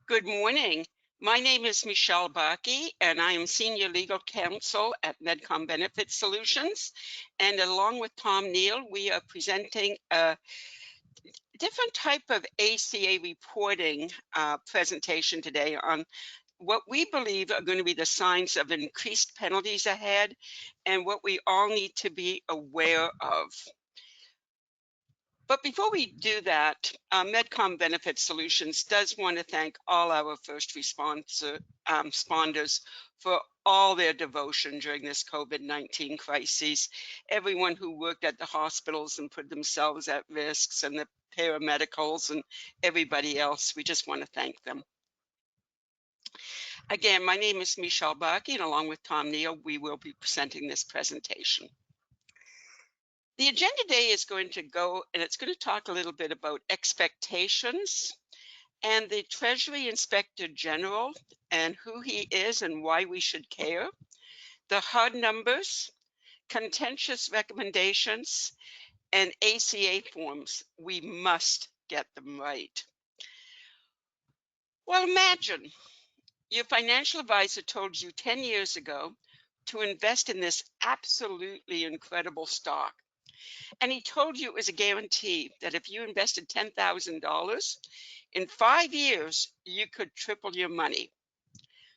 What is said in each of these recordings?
Good morning. My name is Michelle Barkey, and I am Senior Legal Counsel at Medcom Benefit Solutions. And along with Tom Neal, we are presenting a different type of ACA reporting presentation today on what we believe are going to be the signs of increased penalties ahead and what we all need to be aware of. But before we do that, Medcom Benefit Solutions does want to thank all our first responders for all their devotion during this COVID-19 crisis. Everyone who worked at the hospitals and put themselves at risks, and the paramedicals and everybody else, we just want to thank them. Again, my name is Michelle Barkey, and along with Tom Neal, we will be presenting this presentation. The agenda today is going to go, and it's going to talk a little bit about expectations and the Treasury Inspector General and who he is and why we should care, the hard numbers, contentious recommendations, and ACA forms. We must get them right. Well, imagine your financial advisor told you 10 years ago to invest in this absolutely incredible stock. And he told you it was a guarantee that if you invested $10,000, in 5 years, you could triple your money.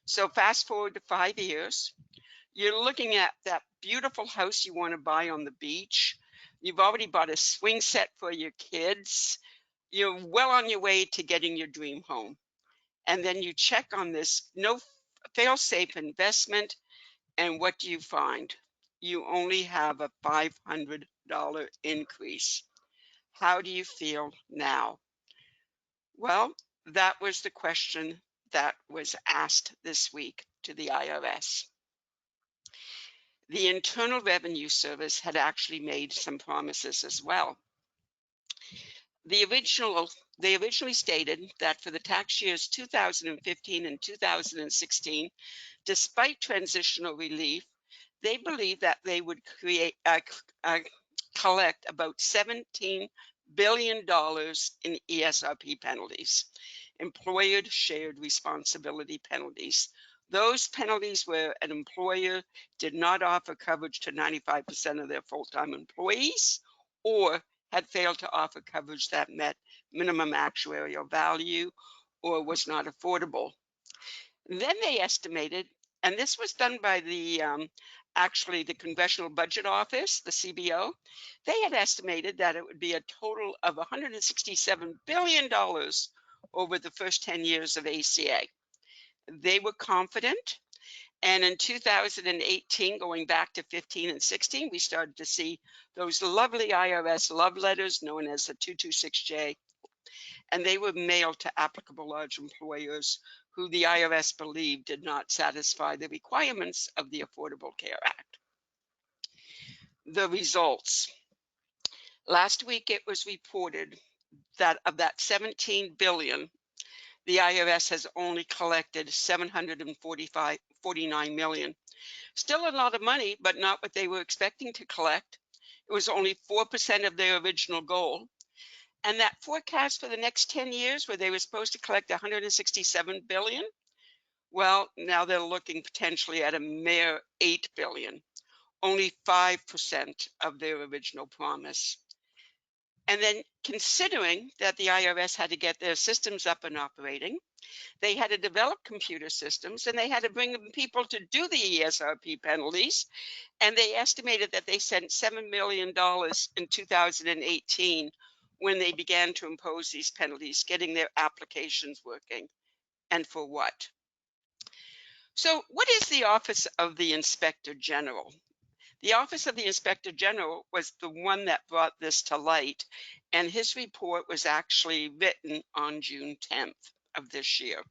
So fast forward to 5 years, you're looking at that beautiful house you want to buy on the beach. You've already bought a swing set for your kids. You're well on your way to getting your dream home. And then you check on this no fail-safe investment, and what do you find? You only have a $500 increase. How do you feel now? Well, that was the question that was asked this week to the IRS. The Internal Revenue Service had actually made some promises as well. They originally stated that for the tax years 2015 and 2016, despite transitional relief, they believe that they would collect about $17 billion in ESRP penalties, employer shared responsibility penalties. Those penalties where an employer did not offer coverage to 95% of their full-time employees, or had failed to offer coverage that met minimum actuarial value or was not affordable. Then they estimated, and this was done by the actually the Congressional Budget Office, the CBO, they had estimated that it would be a total of $167 billion over the first 10 years of ACA. They were confident, and in 2018, going back to 15 and 16, we started to see those lovely IRS love letters known as the 226J, and they were mailed to applicable large employers who the IRS believed did not satisfy the requirements of the Affordable Care Act. The results. Last week, it was reported that of that $17 billion, the IRS has only collected $749 million. Still a lot of money, but not what they were expecting to collect. It was only 4% of their original goal. And that forecast for the next 10 years, where they were supposed to collect $167 billion, well, now they're looking potentially at a mere $8 billion, only 5% of their original promise. And then considering that the IRS had to get their systems up and operating, they had to develop computer systems, and they had to bring people to do the ESRP penalties. And they estimated that they sent $7 million in 2018 when they began to impose these penalties, getting their applications working. And for what? So what is the Office of the Inspector General? The Office of the Inspector General was the one that brought this to light, and his report was actually written on June 10th of this year.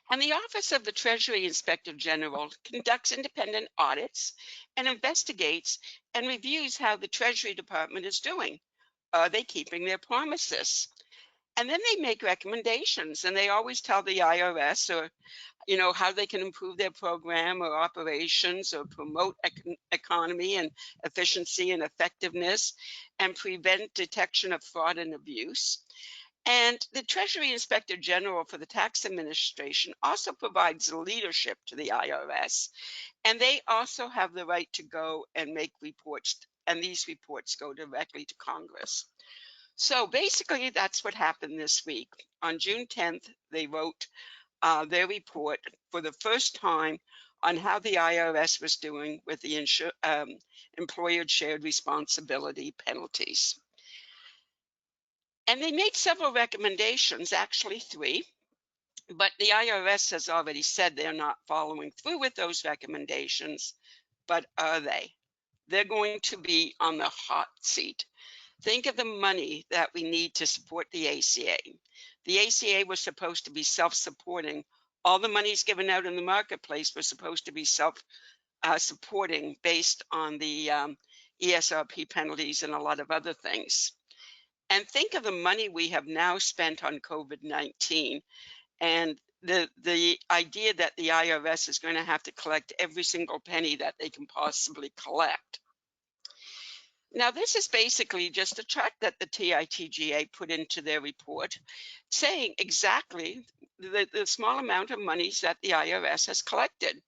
And the Office of the Treasury Inspector General conducts independent audits and investigates and reviews how the Treasury Department is doing. Are they keeping their promises? And then they make recommendations, and they always tell the IRS or how they can improve their program or operations or promote economy and efficiency and effectiveness and prevent detection of fraud and abuse. And the Treasury Inspector General for the Tax Administration also provides leadership to the IRS, and they also have the right to go and make reports, and these reports go directly to Congress. So basically, that's what happened this week. On June 10th, they wrote their report for the first time on how the IRS was doing with the employer shared responsibility penalties. And they made several recommendations, actually 3, but the IRS has already said they're not following through with those recommendations. But are they? They're going to be on the hot seat. Think of the money that we need to support the ACA. The ACA was supposed to be self-supporting. All the monies given out in the marketplace was supposed to be self-supporting based on the ESRP penalties and a lot of other things. And think of the money we have now spent on COVID-19 and the idea that the IRS is going to have to collect every single penny that they can possibly collect. Now, this is basically just a chart that the TITGA put into their report saying exactly the small amount of monies that the IRS has collected.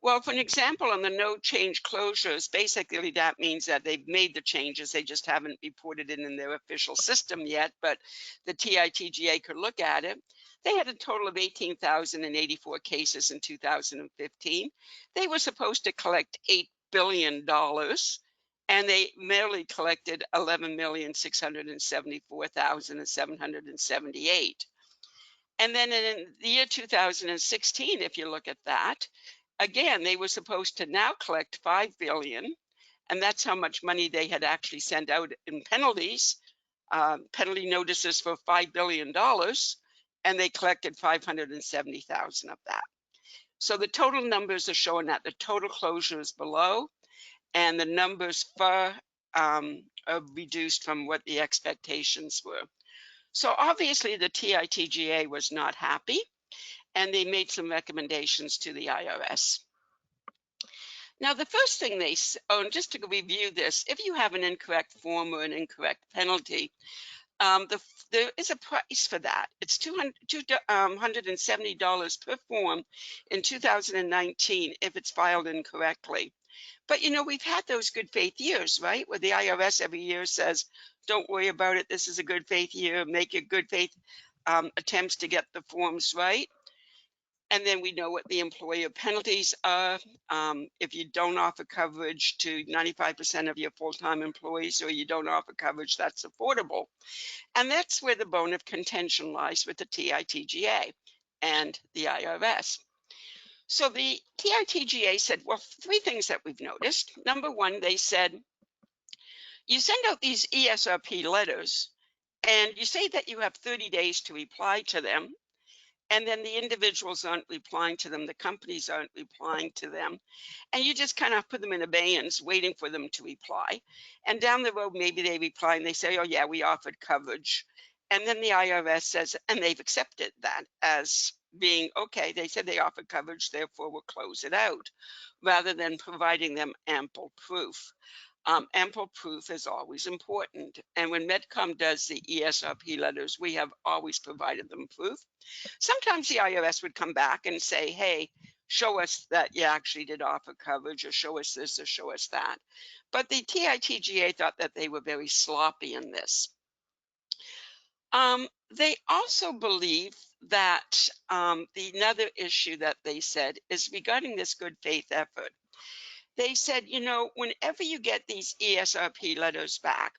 Well, for an example, on the no change closures, basically that means that they've made the changes. They just haven't reported it in their official system yet, but the TITGA could look at it. They had a total of 18,084 cases in 2015. They were supposed to collect $8 billion, and they merely collected 11,674,778. And then in the year 2016, if you look at that, again, they were supposed to now collect $5 billion, and that's how much money they had actually sent out in penalties, penalty notices for $5 billion, and they collected 570,000 of that. So the total numbers are showing that the total closures below, and the numbers far are reduced from what the expectations were. So obviously the TITGA was not happy, and they made some recommendations to the IRS. Now, the first thing they, just to review this, if you have an incorrect form or an incorrect penalty, there is a price for that. It's $270 per form in 2019 if it's filed incorrectly. But, you know, we've had those good faith years, right? Where the IRS every year says, don't worry about it. This is a good faith year. Make your good faith attempts to get the forms right. And then we know what the employer penalties are. If you don't offer coverage to 95% of your full-time employees, or you don't offer coverage that's affordable. And that's where the bone of contention lies with the TITGA and the IRS. So the TITGA said, well, 3 things that we've noticed. Number 1, they said, you send out these ESRP letters, and you say that you have 30 days to reply to them, and then the individuals aren't replying to them, the companies aren't replying to them, and you just kind of put them in abeyance, waiting for them to reply. And down the road, maybe they reply and they say, oh yeah, we offered coverage. And then the IRS says, and they've accepted that as being, okay, they said they offered coverage, therefore we'll close it out, rather than providing them ample proof. Ample proof is always important. And when Medcom does the ESRP letters, we have always provided them proof. Sometimes the IRS would come back and say, hey, show us that you actually did offer coverage, or show us this, or show us that. But the TITGA thought that they were very sloppy in this. They also believe that another issue that they said is regarding this good faith effort. They said, you know, whenever you get these ESRP letters back,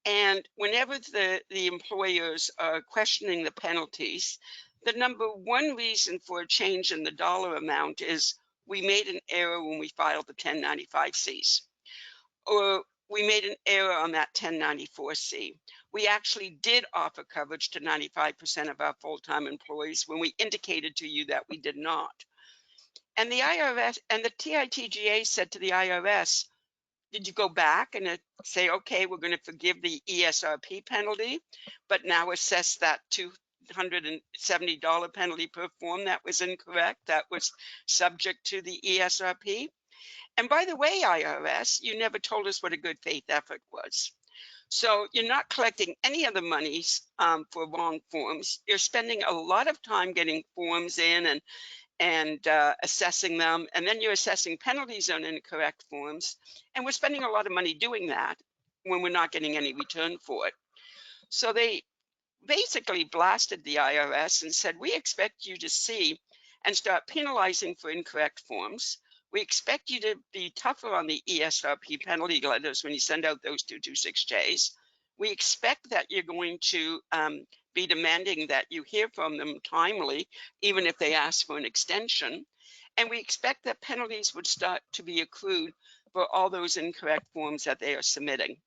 and whenever the employers are questioning the penalties, the number 1 reason for a change in the dollar amount is we made an error when we filed the 1095Cs, or we made an error on that 1094C. We actually did offer coverage to 95% of our full-time employees when we indicated to you that we did not. And the IRS and the TITGA said to the IRS, did you go back and say, okay, we're going to forgive the ESRP penalty, but now assess that $270 penalty per form that was incorrect, that was subject to the ESRP? And by the way, IRS, you never told us what a good faith effort was. So you're not collecting any of the monies for wrong forms. You're spending a lot of time getting forms in and assessing them, and then you're assessing penalties on incorrect forms. And we're spending a lot of money doing that when we're not getting any return for it. So they basically blasted the IRS and said, we expect you to see and start penalizing for incorrect forms. We expect you to be tougher on the ESRP penalty letters when you send out those 226Js. We expect that you're going to be demanding that you hear from them timely, even if they ask for an extension. And we expect that penalties would start to be accrued for all those incorrect forms that they are submitting.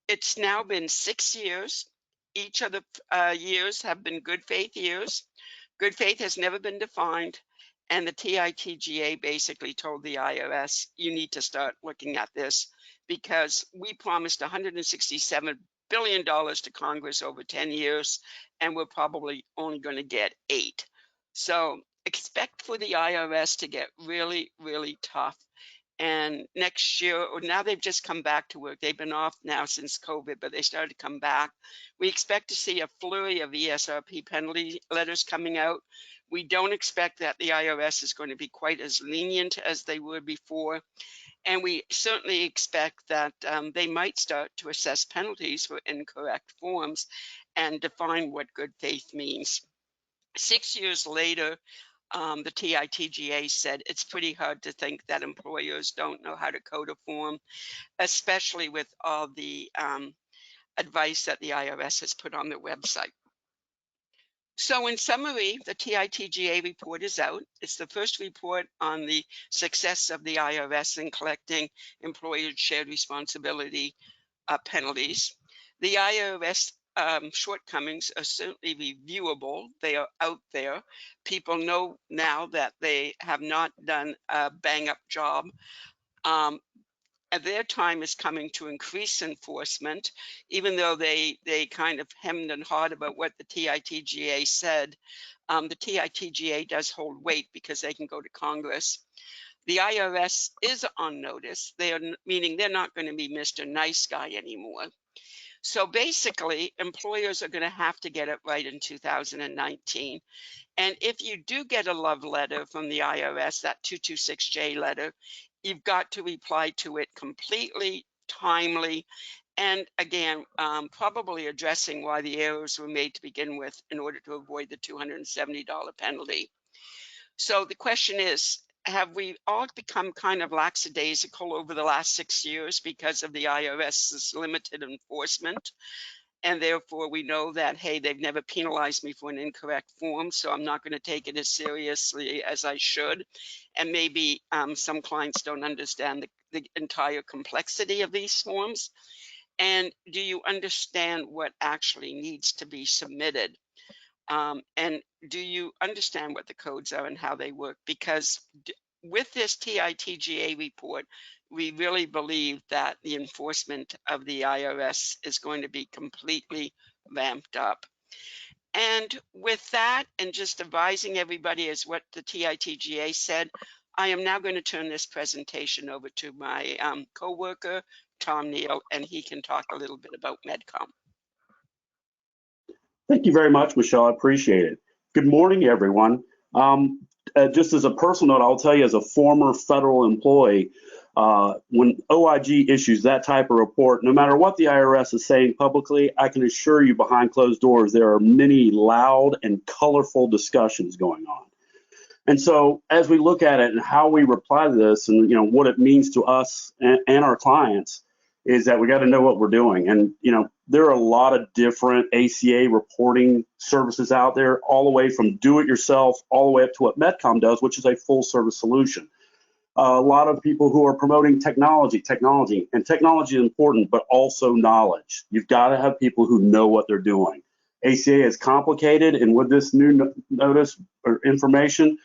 It's now been 6 years. Each of the years have been good faith years. Good faith has never been defined. And the TITGA basically told the IRS, you need to start looking at this because we promised $167 billion to Congress over 10 years, and we're probably only going to get 8. So expect for the IRS to get really, really tough. And next year, or now they've just come back to work. They've been off now since COVID, but they started to come back. We expect to see a flurry of ESRP penalty letters coming out. We don't expect that the IRS is going to be quite as lenient as they were before. And we certainly expect that they might start to assess penalties for incorrect forms and define what good faith means. 6 years later, the TITGA said it's pretty hard to think that employers don't know how to code a form, especially with all the advice that the IRS has put on their website. So in summary, the TITGA report is out. It's the first report on the success of the IRS in collecting employer shared responsibility penalties. The IRS shortcomings are certainly reviewable. They are out there. People know now that they have not done a bang-up job. Their time is coming to increase enforcement, even though they kind of hemmed and hawed about what the TITGA said. The TITGA does hold weight because they can go to Congress. The IRS is on notice. Meaning they're not going to be Mr. Nice Guy anymore. So basically, employers are going to have to get it right in 2019. And if you do get a love letter from the IRS, that 226J letter, you've got to reply to it completely, timely, and again, probably addressing why the errors were made to begin with in order to avoid the $270 penalty. So the question is, have we all become kind of lackadaisical over the last 6 years because of the IRS's limited enforcement? And therefore we know that, hey, they've never penalized me for an incorrect form, so I'm not going to take it as seriously as I should. And maybe some clients don't understand the entire complexity of these forms. And do you understand what actually needs to be submitted? And do you understand what the codes are and how they work? Because with this TITGA report, we really believe that the enforcement of the IRS is going to be completely ramped up. And with that, and just advising everybody as what the TITGA said, I am now going to turn this presentation over to my co-worker, Tom Neal, and he can talk a little bit about MedCom. Thank you very much, Michelle. I appreciate it. Good morning, everyone. Just as a personal note, I'll tell you as a former federal employee, when OIG issues that type of report, no matter what the IRS is saying publicly, I can assure you behind closed doors, there are many loud and colorful discussions going on. And so as we look at it and how we reply to this and what it means to us and our clients, is that we got to know what we're doing. And there are a lot of different ACA reporting services out there, all the way from do-it-yourself all the way up to what MedCom does, which is a full-service solution. A lot of people who are promoting technology, and technology is important, but also knowledge. You've got to have people who know what they're doing. ACA is complicated, and with this new notice or information,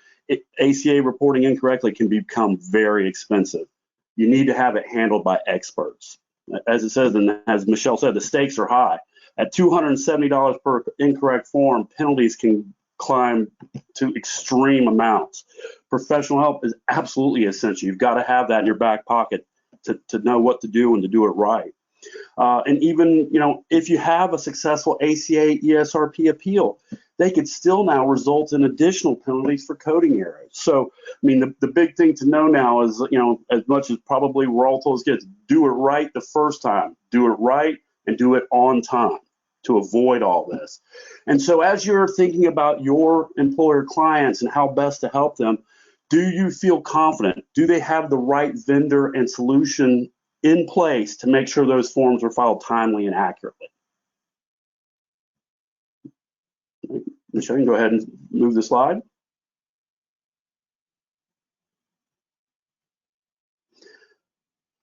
ACA reporting incorrectly can become very expensive. You need to have it handled by experts. As it says, and as Michelle said, the stakes are high. At $270 per incorrect form, penalties can climb to extreme amounts. Professional help is absolutely essential. You've got to have that in your back pocket to know what to do and to do it right. And even, if you have a successful ACA ESRP appeal, they could still now result in additional penalties for coding errors. So, I mean, the big thing to know now is, as much as probably we're all told as kids, do it right the first time, do it right and do it on time to avoid all this. And so as you're thinking about your employer clients and how best to help them, do you feel confident? Do they have the right vendor and solution in place to make sure those forms are filed timely and accurately? Michelle, you can go ahead and move the slide.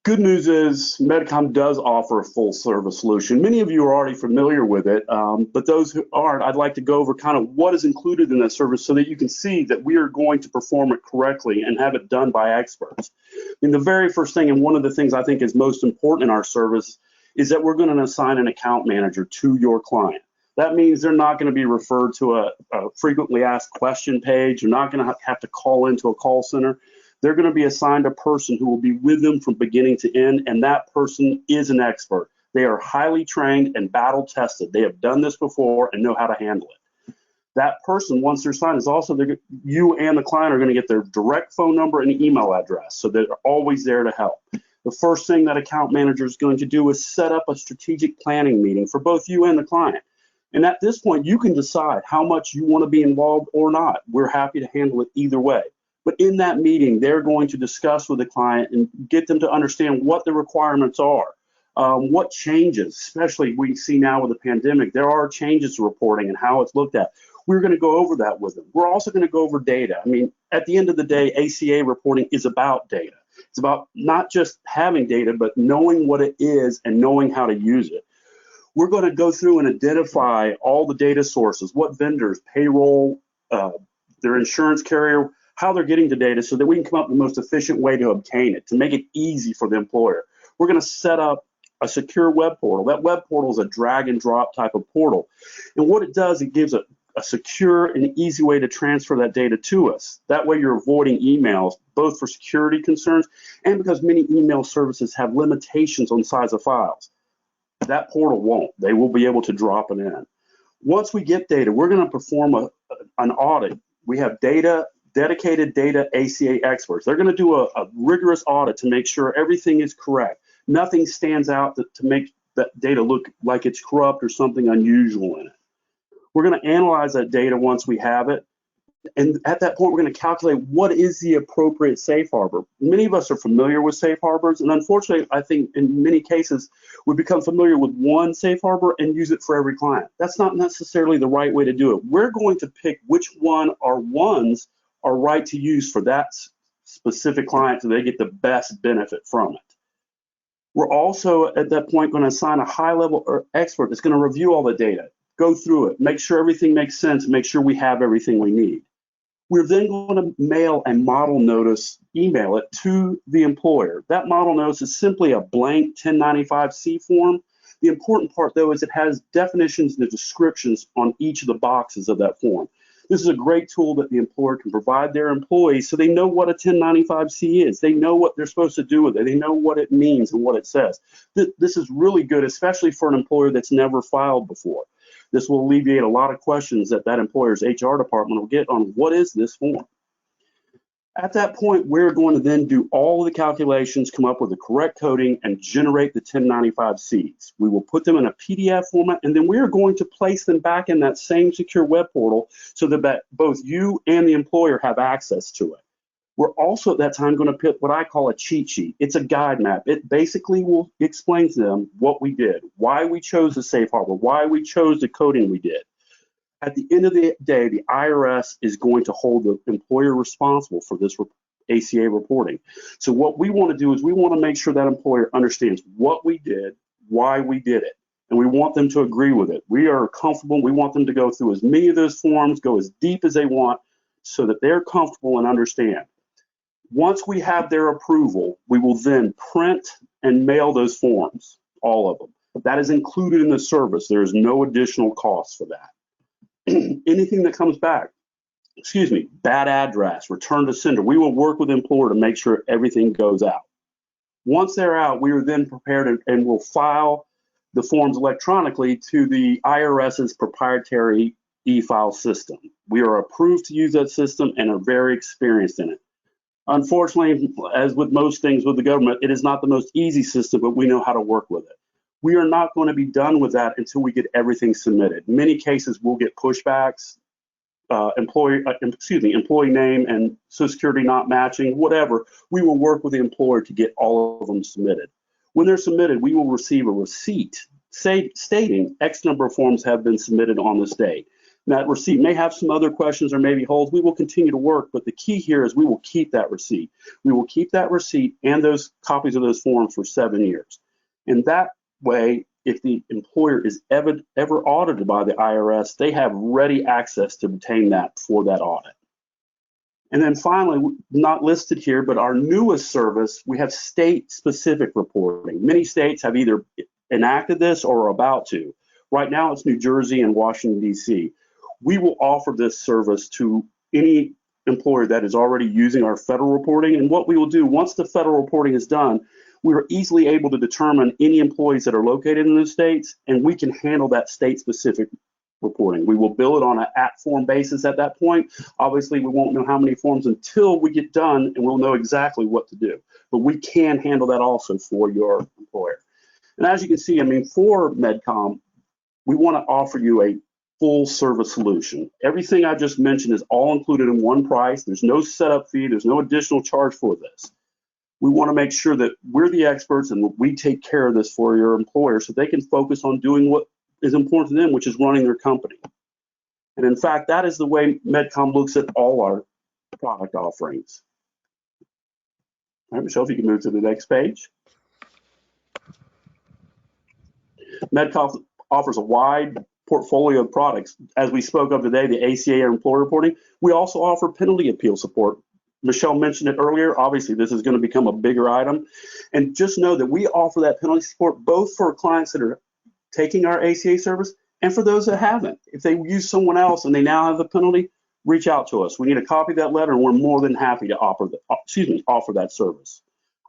Good news is Medicom does offer a full service solution. Many of you are already familiar with it, but those who aren't, I'd like to go over kind of what is included in that service so that you can see that we are going to perform it correctly and have it done by experts. I mean, the very first thing, and one of the things I think is most important in our service, is that we're going to assign an account manager to your client. That means they're not going to be referred to a frequently asked question page. You're not going to have to call into a call center. They're going to be assigned a person who will be with them from beginning to end, and that person is an expert. They are highly trained and battle tested. They have done this before and know how to handle it. That person, once they're signed, is also, you and the client are going to get their direct phone number and email address, so they're always there to help. The first thing that account manager is going to do is set up a strategic planning meeting for both you and the client. And at this point, you can decide how much you want to be involved or not. We're happy to handle it either way. But in that meeting, they're going to discuss with the client and get them to understand what the requirements are, what changes, especially we see now with the pandemic, there are changes to reporting and how it's looked at. We're going to go over that with them. We're also going to go over data. I mean, at the end of the day, ACA reporting is about data. It's about not just having data, but knowing what it is and knowing how to use it. We're going to go through and identify all the data sources, what vendors, payroll, their insurance carrier, how they're getting the data so that we can come up with the most efficient way to obtain it, to make it easy for the employer. We're going to set up a secure web portal. That web portal is a drag and drop type of portal. And what it does, it gives a secure and easy way to transfer that data to us. That way you're avoiding emails, both for security concerns and because many email services have limitations on size of files. That portal won't. They will be able to drop it in. Once we get data, we're going to perform an audit. We have dedicated data ACA experts. They're going to do a rigorous audit to make sure everything is correct. Nothing stands out to make that data look like it's corrupt or something unusual in it. We're going to analyze that data once we have it. And at that point, we're going to calculate what is the appropriate safe harbor. Many of us are familiar with safe harbors, and unfortunately, I think in many cases, we become familiar with one safe harbor and use it for every client. That's not necessarily the right way to do it. We're going to pick which one or ones are right to use for that specific client so they get the best benefit from it. We're also at that point going to assign a high-level expert that's going to review all the data, go through it, make sure everything makes sense, make sure we have everything we need. We're then going to mail a model notice, email it to the employer. That model notice is simply a blank 1095-C form. The important part, though, is it has definitions and descriptions on each of the boxes of that form. This is a great tool that the employer can provide their employees so they know what a 1095-C is. They know what they're supposed to do with it. They know what it means and what it says. This is really good, especially for an employer that's never filed before. This will alleviate a lot of questions that employer's HR department will get on what is this form. At that point, we're going to then do all of the calculations, come up with the correct coding, and generate the 1095-Cs. We will put them in a PDF format, and then we are going to place them back in that same secure web portal so that both you and the employer have access to it. We're also at that time going to put what I call a cheat sheet. It's a guide map. It basically will explain to them what we did, why we chose the safe harbor, why we chose the coding we did. At the end of the day, the IRS is going to hold the employer responsible for this ACA reporting. So what we want to do is we want to make sure that employer understands what we did, why we did it, and we want them to agree with it. We are comfortable. We want them to go through as many of those forms, go as deep as they want, so that they're comfortable and understand. Once we have their approval, we will then print and mail those forms, all of them. That is included in the service. There is no additional cost for that. Anything that comes back, bad address, return to sender, we will work with the employer to make sure everything goes out. Once they're out, we are then prepared and will file the forms electronically to the IRS's proprietary e-file system. We are approved to use that system and are very experienced in it. Unfortunately, as with most things with the government, it is not the most easy system, but we know how to work with it. We are not going to be done with that until we get everything submitted. In many cases, we'll get pushbacks, employee name and Social Security not matching, whatever. We will work with the employer to get all of them submitted. When they're submitted, we will receive a receipt stating X number of forms have been submitted on this day. That receipt may have some other questions or maybe holes. We will continue to work, but the key here is we will keep that receipt. We will keep that receipt and those copies of those forms for 7 years. And that way, if the employer is ever audited by the IRS, they have ready access to obtain that for that audit. And then finally, not listed here, but our newest service, we have state-specific reporting. Many states have either enacted this or are about to. Right now, it's New Jersey and Washington, D.C. We will offer this service to any employer that is already using our federal reporting. And what we will do, once the federal reporting is done, we are easily able to determine any employees that are located in those states, and we can handle that state-specific reporting. We will bill it on an at-form basis at that point. Obviously, we won't know how many forms until we get done, and we'll know exactly what to do. But we can handle that also for your employer. And as you can see, I mean, for MedCom, we want to offer you a full service solution. Everything I just mentioned is all included in one price. There's no setup fee. There's no additional charge for this. We want to make sure that we're the experts and we take care of this for your employer so they can focus on doing what is important to them, which is running their company. And in fact, that is the way MedCom looks at all our product offerings. All right, Michelle, if you can move to the next page. MedCom offers a wide portfolio of products. As we spoke of today, the ACA or employer reporting, we also offer penalty appeal support. Michelle mentioned it earlier. Obviously, this is going to become a bigger item. And just know that we offer that penalty support both for clients that are taking our ACA service and for those that haven't. If they use someone else and they now have a penalty, reach out to us. We need a copy of that letter, and we're more than happy to offer that service.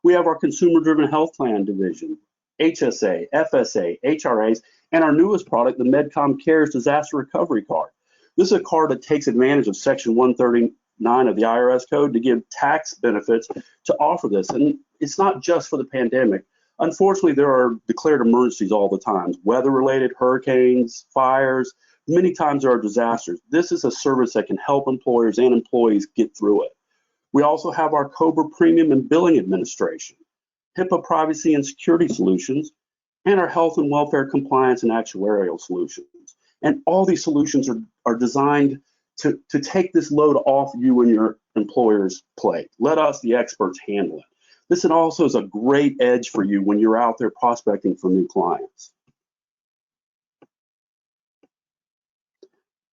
We have our consumer-driven health plan division, HSA, FSA, HRAs, and our newest product, the MedCom Cares Disaster Recovery Card. This is a card that takes advantage of Section 139 of the IRS code to give tax benefits to offer this. And it's not just for the pandemic. Unfortunately, there are declared emergencies all the time, weather-related, hurricanes, fires. Many times there are disasters. This is a service that can help employers and employees get through it. We also have our COBRA Premium and Billing Administration, HIPAA Privacy and Security Solutions, and our Health and Welfare Compliance and Actuarial Solutions. And all these solutions are designed to take this load off you and your employer's plate. Let us, the experts, handle it. This also is a great edge for you when you're out there prospecting for new clients.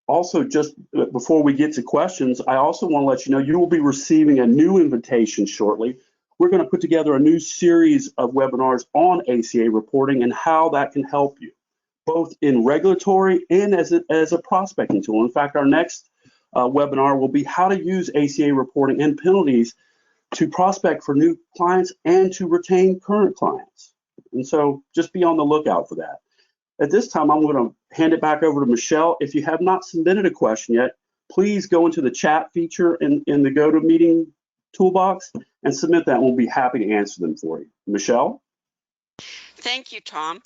Also, just before we get to questions, I also want to let you know you will be receiving a new invitation shortly. We're going to put together a new series of webinars on ACA reporting and how that can help you, both in regulatory and as a prospecting tool. In fact, our next webinar will be how to use ACA reporting and penalties to prospect for new clients and to retain current clients. And so just be on the lookout for that. At this time, I'm going to hand it back over to Michelle. If you have not submitted a question yet, please go into the chat feature in the GoToMeeting toolbox and submit that, and we'll be happy to answer them for you. Michelle? Thank you, Tom.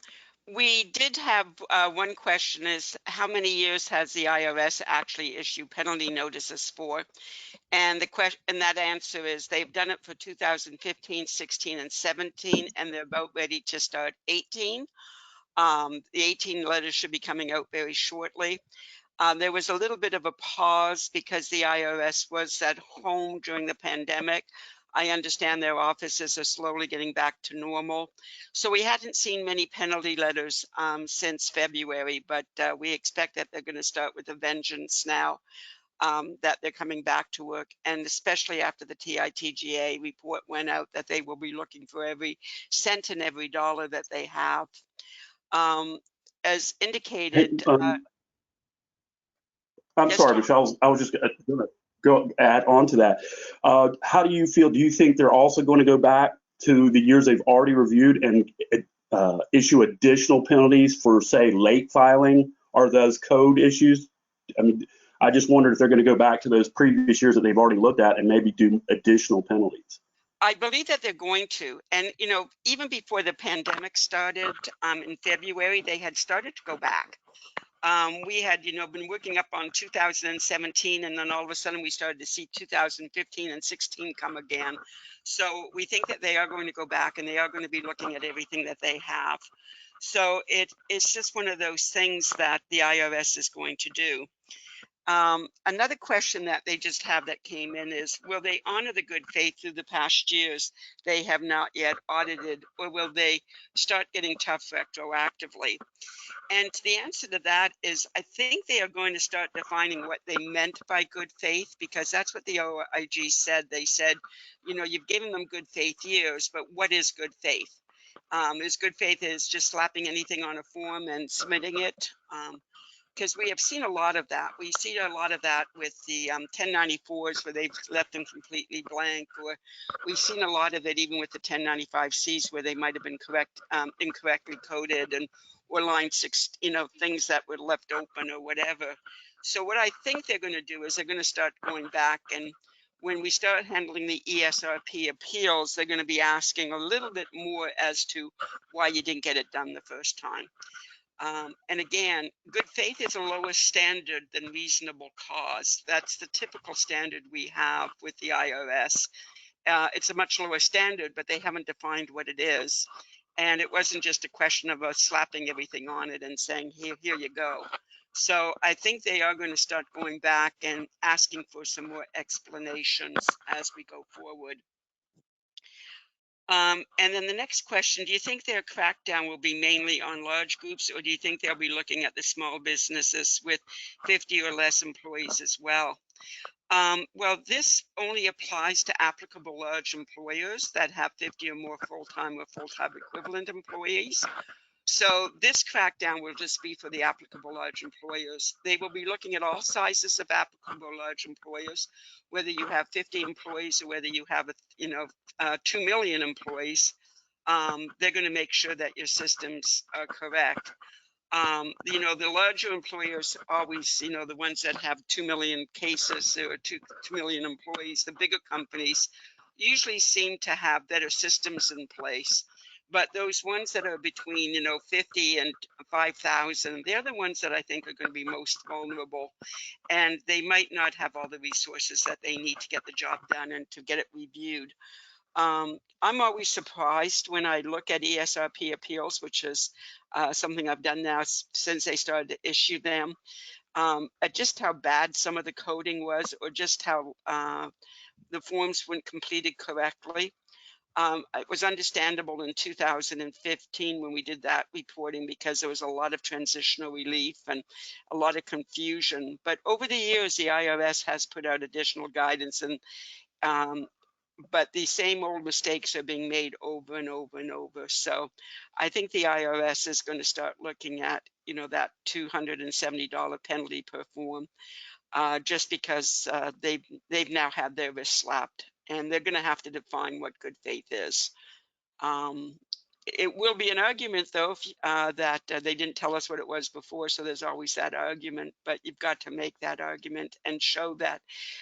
We did have one question is how many years has the IRS actually issued penalty notices for? And that answer is they've done it for 2015, 16, and 17, and they're about ready to start 18. The 18 letters should be coming out very shortly. There was a little bit of a pause because the IRS was at home during the pandemic. I understand their offices are slowly getting back to normal. So we hadn't seen many penalty letters since February, but we expect that they're going to start with a vengeance now that they're coming back to work. And especially after the TITGA report went out that they will be looking for every cent and every dollar that they have. As indicated, I'm yes, sorry, Tom? Michelle. I was just going to go add on to that. How do you feel? Do you think they're also going to go back to the years they've already reviewed and issue additional penalties for, say, late filing or those code issues? I mean, I just wondered if they're going to go back to those previous years that they've already looked at and maybe do additional penalties. I believe that they're going to. And, you know, even before the pandemic started in February, they had started to go back. We had, you know, been working up on 2017, and then all of a sudden we started to see 2015 and 16 come again. So we think that they are going to go back and they are going to be looking at everything that they have. So it's just one of those things that the IRS is going to do. Another question that they just have that came in is, will they honor the good faith through the past years they have not yet audited, or will they start getting tough retroactively? And the answer to that is, I think they are going to start defining what they meant by good faith, because that's what the OIG said. They said, you know, you've given them good faith years, but what is good faith? Is good faith is just slapping anything on a form and submitting it? Because we have seen a lot of that. We see a lot of that with the 1094s where they've left them completely blank, or we've seen a lot of it even with the 1095Cs where they might have been incorrectly coded, and or line 6, you know, things that were left open or whatever. So what I think they're going to do is they're going to start going back, and when we start handling the ESRP appeals, they're going to be asking a little bit more as to why you didn't get it done the first time. And again, good faith is a lower standard than reasonable cause. That's the typical standard we have with the IRS. It's a much lower standard, but they haven't defined what it is. And it wasn't just a question of us slapping everything on it and saying, here you go. So I think they are going to start going back and asking for some more explanations as we go forward. And then the next question, do you think their crackdown will be mainly on large groups, or do you think they'll be looking at the small businesses with 50 or less employees as well? Well, this only applies to applicable large employers that have 50 or more full-time or full-time equivalent employees. So this crackdown will just be for the applicable large employers. They will be looking at all sizes of applicable large employers, whether you have 50 employees or whether you have, 2 million employees. They're going to make sure that your systems are correct. The larger employers always, the ones that have 2 million cases or 2 million employees, the bigger companies usually seem to have better systems in place. But those ones that are between, 50 and 5,000, they're the ones that I think are going to be most vulnerable. And they might not have all the resources that they need to get the job done and to get it reviewed. I'm always surprised when I look at ESRP appeals, which is something I've done now since they started to issue them, at just how bad some of the coding was, or just how the forms weren't completed correctly. It was understandable in 2015 when we did that reporting, because there was a lot of transitional relief and a lot of confusion. But over the years, the IRS has put out additional guidance, and but the same old mistakes are being made over and over and over. So I think the IRS is going to start looking at, that $270 penalty per form, just because they've now had their wrist slapped, and they're going to have to define what good faith is. It will be an argument, though, that they didn't tell us what it was before, so there's always that argument. But you've got to make that argument and show that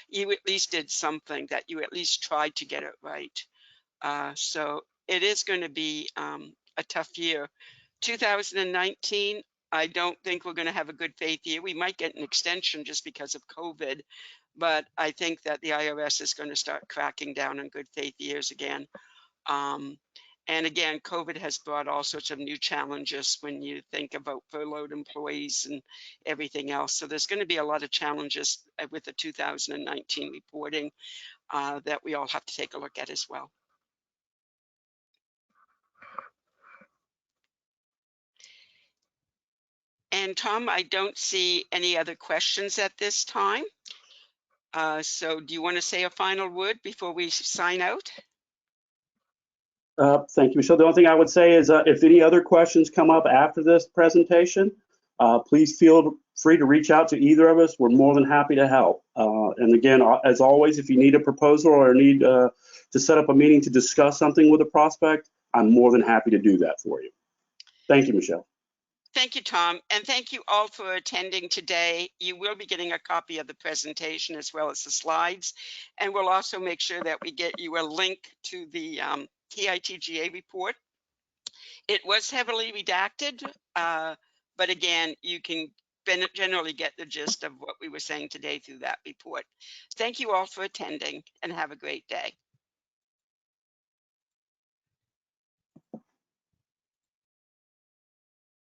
you at least did something, that you at least tried to get it right. So it is going to be a tough year. 2019, I don't think we're going to have a good faith year. We might get an extension just because of COVID, but I think that the IRS is going to start cracking down on good faith years again. And again, COVID has brought all sorts of new challenges when you think about furloughed employees and everything else. So there's going to be a lot of challenges with the 2019 reporting that we all have to take a look at as well. And Tom, I don't see any other questions at this time. So do you want to say a final word before we sign out? Thank you, Michelle. The only thing I would say is if any other questions come up after this presentation, please feel free to reach out to either of us. We're more than happy to help. And again, as always, if you need a proposal or need to to set up a meeting to discuss something with a prospect, I'm more than happy to do that for you. Thank you, Michelle. Thank you, Tom, and thank you all for attending today. You will be getting a copy of the presentation as well as the slides, and we'll also make sure that we get you a link to the TITGA report. It was heavily redacted, but again, you can generally get the gist of what we were saying today through that report. Thank you all for attending, and have a great day.